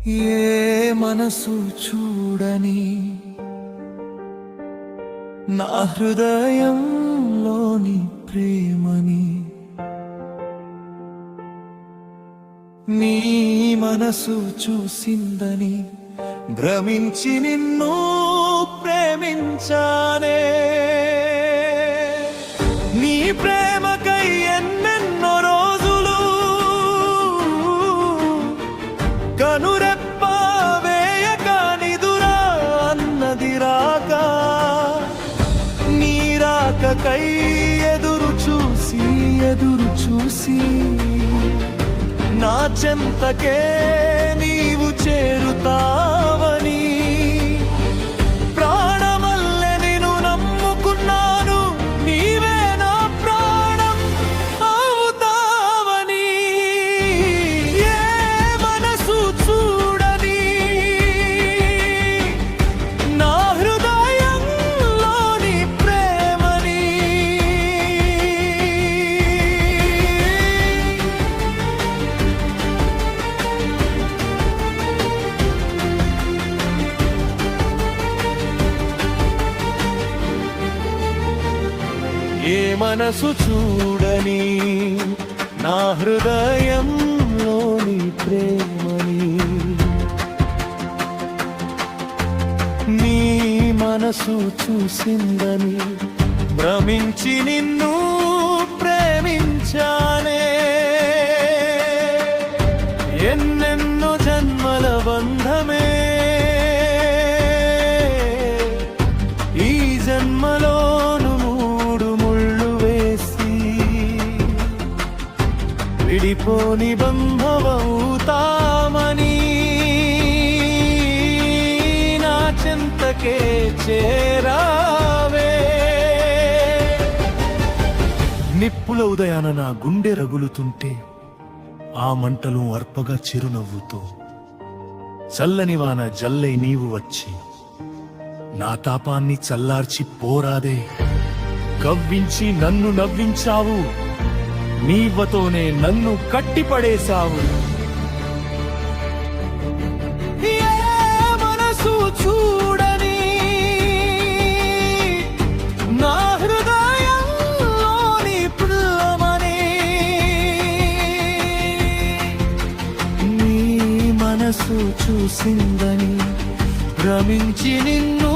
ఏ మనసు చూడని నా హృదయంలోని ప్రేమని నీ మనసు చూసిందని భ్రమించి నిన్ను ప్రేమించానే. నీ ప్రేమకై ఎన్నెన్నో రోజులు కనురెప్ప వేయక నిదురా అన్నది రాక, నీ రాకకై ఎదురు చూసి నా చెంతకే నీవు చేరుతావని ప్రాణమల్లె నిన్ను నమ్ముకున్నాను, నీవే నా ప్రాణం అవుతావని. ఏ మనసు చూడని నా హృదయంలోని ప్రేమని ఏ మనసు చూడని నా హృదయంలోని ప్రేమని నీ మనసు చూసిందని భ్రమించి నిన్ను ప్రేమించానే. ఎన్నెన్నో జన్మల బంధమే ఈ జన్మలోను విడిపోని బంధమవుతామని నా చెంతకే చేరావే. నిప్పుల ఉదయాన నా గుండె రగులుతుంటే ఆ మంటలు అర్పగా చిరునవ్వుతో చల్లని వాన జల్లై నీవు వచ్చి నా తాపాన్ని చల్లార్చి పోరాదే. కవ్వించి నన్ను నవ్వించావు, నీవతోనే నన్ను కట్టిపడేశావు. ఏ మనసు చూడని నా హృదయంలోని ప్రేమని నీ మనసు చూసిందని భ్రమించి నిన్ను